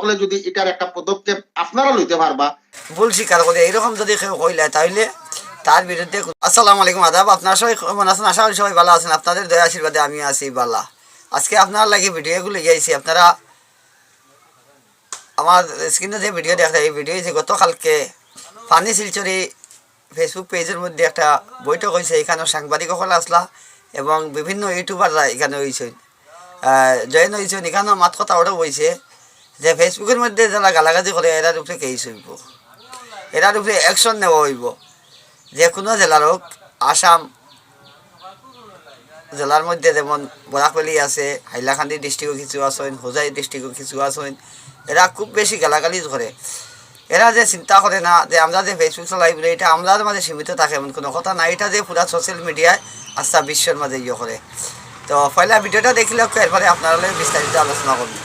হলে যদি এটার একটা পদক্ষেপ আপনারা লইতে পারবা, ভুল স্বীকার করে এইরকম যদি কেউ কইলে তাইলে তার বিরুদ্ধে। আসসালামু আলাইকুম, আদাব। আপনার সবাই কেমন আছেন? আশা করি সবাই ভালো আছেন। আপনাদের দয়া আশীর্বাদে আমি আছি বালা। আজকে আপনার লাগে ভিডিওগুলো গিয়েছি। আপনারা আমার স্ক্রিনে যে ভিডিও দেখা এই ভিডিও যে গতকালকে ফানি শিলচরি ফেসবুক পেজের মধ্যে একটা বৈঠক হয়েছে। এখানেও সাংবাদিকসকল আসলা এবং বিভিন্ন ইউটিউবাররা এখানে হয়েছেন, জয়েন হয়েছেন। এখানেও মাত কথা ওটাও বলছে যে ফেসবুকের মধ্যে যারা গালাগালি করে এরার উপরে কেস হইব, এরার উপরে অ্যাকশন নেওয়া হইব। যে কোনো জেলার হোক, আসাম জেলার মধ্যে যেমন বরাকবেলি আছে, হাইলাকান্দি ডিস্ট্রিক্টও কিছু আছেন, হোজাই ডিস্ট্রিক্টও কিছু আছেন। এরা খুব বেশি গালাগালি করে। এরা যে চিন্তা করে না যে আমরা যে ফেসবুক চালাই বলে এটা আমরা মাঝে সীমিত থাকে এমন কোনো কথা না। এটা যে পুরা সোশ্যাল মিডিয়ায় আস্থা বিশ্বের মাঝে ইয়ে করে। তো পয়লা ভিডিওটা দেখলে এরপরে আপনারা বিস্তারিত আলোচনা করবো।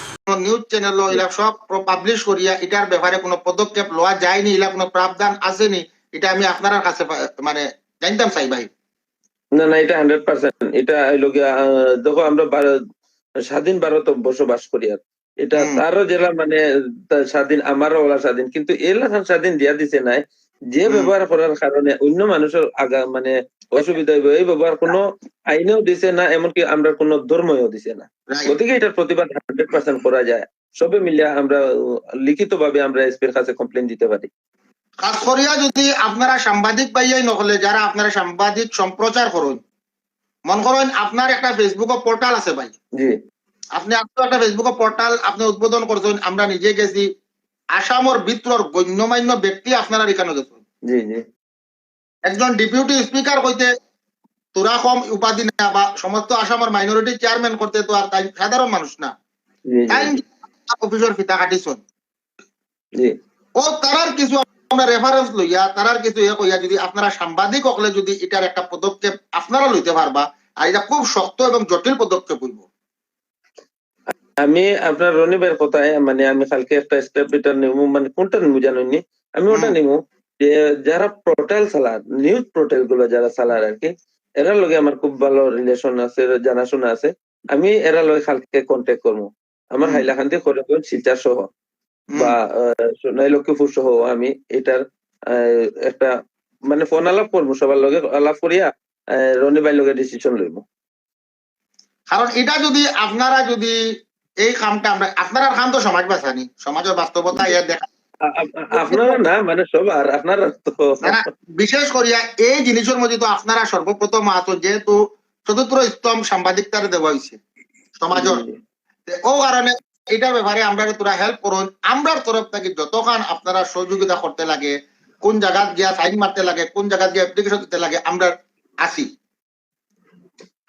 নিউজ চ্যানেল এলা সব পাবলিশ করিয়া এটার ব্যাপারে কোনো পদক্ষেপ লওয়া যায়নি, এলা কোনো প্রাবধান আসেনি, এটা আমি আপনার কাছে মানে জানতাম চাই ভাই। না না, এটা 100%। এটা হইলো গিয়া দেখো, আমরা স্বাধীন ভারত বসবাস করি। আর এটা তারও জেলা মানে স্বাধীন, আমারও ওলা স্বাধীন, কিন্তু এলা স্বাধীন দিয়া দিছে নাই। যে ব্যবহার করার কারণে অন্য মানুষের মানে অসুবিধা হইব, এই ব্যবহার কোনো আইনেও দিছে না, এমনকি আমরা কোনো ধর্মও দিছে না। গতিকে এটার প্রতিবাদ 100% করা যায়। সবে মিলিয়া আমরা লিখিত ভাবে আমরা এসপির কাছে কমপ্লেন দিতে পারি। খাস করিয়া যদি আপনারা সাংবাদিক পাইয়াই নহলে যারা আপনারা সাংবাদিক সম্প্রচার করুন, মন করেন আপনার একটা ফেসবুক পোর্টাল আছে ভাই, জি, আপনি একটা ফেসবুক পোর্টাল আপনি উদ্বোধন করছেন, আমরা নিজে গেছি, আসামের ভিতর গণ্যমান্য ব্যক্তি আপনারা এখানে গেছেন। জি জি, একজন ডেপুটি স্পিকার কইতে তোরা কম উপাধি না, বা সমস্ত আসামের মাইনরিটি চেয়ারম্যান করতে তো আর তাই সাধারণ মানুষ না, তাই অফিসের ফিতা কাটিছেন। ও তারার কিছু আমরা রেফারেন্স লইয়া তারার কিছু কইয়া যদি আপনারা সাংবাদিক হলে যদি এটার একটা পদক্ষেপ আপনারা লইতে পারবা, আর এটা খুব শক্ত এবং জটিল পদক্ষেপ হইব। আমি আপনার রনিবের কথায় মানে আমি কালকে একটা স্টেপ এটা নিব, মানে কোনটা নিব জানেননি, আমি ওটা নিব যে যারা পোর্টাল চালার, নিউজ পোর্টাল গুলো যারা চালার আর কি, এরা লগে আমার খুব ভালো রিলেশন আছে, জানাশোনা আছে। আমি এরা লগে কালকে কন্ট্যাক্ট করবো। আমার হাইলাকান্দি করে শিলচর সহ বা লক্ষ্মীপুর সহ আমি এটার একটা মানে ফোন আলাপ করবো, সবার লগে আলাপ করিয়া রনি ভাই লগে ডিসিশন লইব। কারণ এটা যদি আপনারা যদি এই কামটা আমরা আপনারা কাম তো সমাজ বাঁচানি, সমাজের বাস্তবতা ইয়া দেখা আপনারা না মানে সবার, আপনারা তো বিশেষ করিয়া এই জিনিসের মধ্যে তো আপনারা সর্বপ্রথম আছো, যেহেতু চতুর্থ স্তম্ভ সাংবাদিকতারে দেওয়া হয়েছে সমাজের, ও কারণে এটার ব্যাপারে আমরা তোরা হেল্প করুন। আমরা তরফ থেকে যতক্ষণ আপনারা সহযোগিতা করতে লাগে, কোন জায়গা গিয়া সাইন মারতে লাগে, কোন জায়গা গিয়া অ্যাপ্লিকেশন দিতে লাগে, আমরা আসি।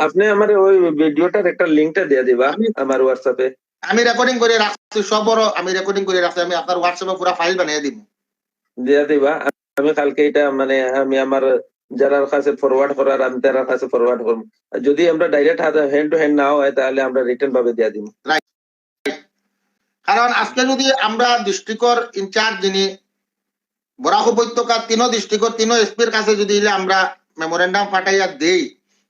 আপনি আমার ওই ভিডিওটার একটা লিংকটা দিয়ে দিবা আমার হোয়াটসঅ্যাপে। আমি রেকর্ডিং করে রাখছি, সবরও আমি রেকর্ডিং করে রাখছি, আমি আপনার হোয়াটসঅ্যাপে পুরো ফাইল বানিয়ে দিব, দিয়ে দিবা। আমি কালকে এটা মানে আমি আমার যারা কাছে ফরওয়ার্ড করার আমি তার কাছে ফরওয়ার্ড করব। যদি আমরা ডাইরেক্ট হ্যান্ড টু হ্যান্ড না হয় তাহলে আমরা রিটার্ন ভাবে দিয়ে দিব। কারণ আজকে যদি আমরা ডিস্ট্রিক্টর ইনচার্জ যিনি বরাক উপত্যকা তিনো ডিস্ট্রিক্টর তিনো এসপির কাছে যদি আমরা মেমোরেন্ডাম পাঠাইয়া দেই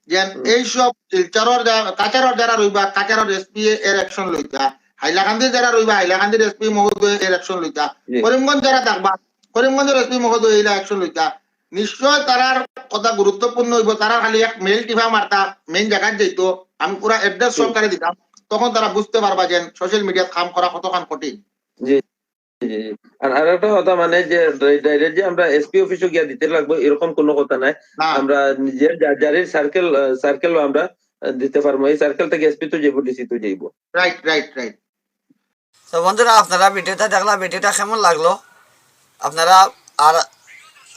যে এইসব শিলচরের কাছাড়ের যারা রইবা কাছাড়ের এসপি এর অ্যাকশন লইতা, হাইলাকান্দির যারা রইবা হাইলাকান্দির এসপি মহোদয় এর অ্যাকশন লইতা, করিমগঞ্জ যারা থাকবা করিমগঞ্জের এসপি মহোদয় এর অ্যাকশন লইতা, নিশ্চয় তারার কথা গুরুত্বপূর্ণ হইব। তারা খালি এক মেইল টিভা মারতা মেইন জায়গায় যাইতো, আমি পুরা অ্যাড্রেস সহকারে দিতাম, তখন তারা বুঝতে পারবা যে সোশ্যাল মিডিয়াত কাম করা কতখান কঠিন। আর আরেকটা কথা মানে যে ডাইরেক্ট যে আমরা এসপি অফিসে গিয়ে দিতে লাগবে এরকম কোনো কথা নাই। আমরা নিজের যার সার্কেল আমরা দিতে পারবো, এই সার্কেল থেকে এসপি তো যাইব, ডিসি তো যাইব। Right right right. তো বন্ধুরা, আপনারা ভিডিওটা দেখলা, ভিডিওটা কেমন লাগলো আপনারা আর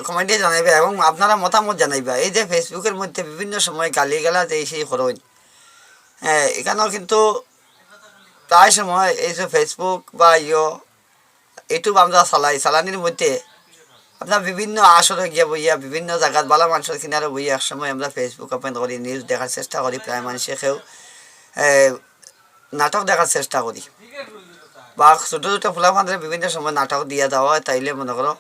কমেন্টে জানাইবে এবং আপনারা মতামত জানাইবা। এই যে ফেসবুকের মধ্যে বিভিন্ন সময় গালি গালা যে সেই করুন, হ্যাঁ এখানেও কিন্তু প্রায় সময় এই যে ফেসবুক বা ইউটিউব আমরা চালানির মধ্যে আপনার বিভিন্ন আসরে গিয়ে বইয়া বিভিন্ন জায়গাত বালা মানুষের কিনারে বইয়া এক সময় আমরা ফেসবুক ওপেন করি, নিউজ দেখার চেষ্টা করি, প্রায় মানুষে কেউ নাটক দেখার চেষ্টা করি, বা ছোটো ছোটো ফুলাফানদের বিভিন্ন সময় নাটক দিয়ে দেওয়া হয়। তাইলে মনে করো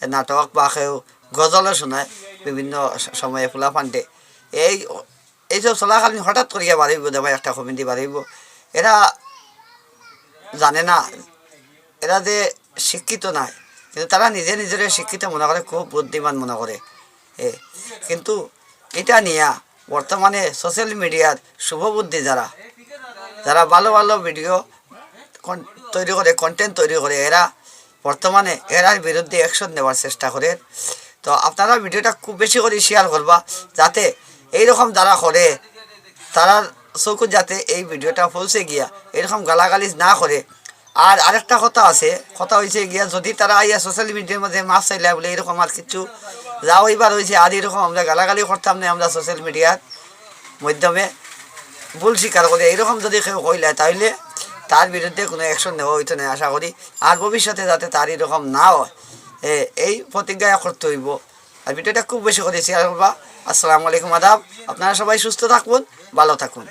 নাটক বা কেউ গজলে শোনায় বিভিন্ন সময়ে ফুলাফানতে। এইসব চলাকালীন হঠাৎ করিয়া বাড়িব দেবাই একটা কমিটি বাড়িব, এরা জানে না, এরা এরা যে শিক্ষিত নয়, কিন্তু তারা নিজে নিজের শিক্ষিত মনে করে, খুব বুদ্ধিমান মনে করে। কিন্তু এটা নিয়ে বর্তমানে সোশ্যাল মিডিয়ার শুভবুদ্ধি যারা যারা ভালো ভালো ভিডিও তৈরি করে, কন্টেন্ট তৈরি করে, এরা বর্তমানে এরার বিরুদ্ধে অ্যাকশন নেওয়ার চেষ্টা করে। তো আপনারা ভিডিওটা খুব বেশি করে শেয়ার করবা, যাতে এইরকম যারা করে তারা চৌকুত যাতে এই ভিডিওটা পৌঁছে গিয়া এরকম গালাগালিজ না করে। আর আরেকটা কথা আছে, কথা হয়েছে গিয়া যদি তারা আইয়া সোশ্যাল মিডিয়ার মধ্যে মাছ চাইলে বলে এরকম আর কিছু যা হইবার হয়েছে, আর এরকম আমরা গালাগালি করতাম না আমরা সোশ্যাল মিডিয়ার মাধ্যমে ভুল স্বীকার করে, এইরকম যদি কেউ কইলে তাহলে তার বিরুদ্ধে কোনো অ্যাকশন নেওয়া হইতো না আশা করি। আর ভবিষ্যতে যাতে তার এরকম না হয় এই প্রতিজ্ঞা করতে হইব। আর ভিডিওটা খুব বেশি করে শেয়ার করবা। আসসালামু আলাইকুম, আদাব। আপনারা সবাই সুস্থ থাকুন, ভালো থাকুন।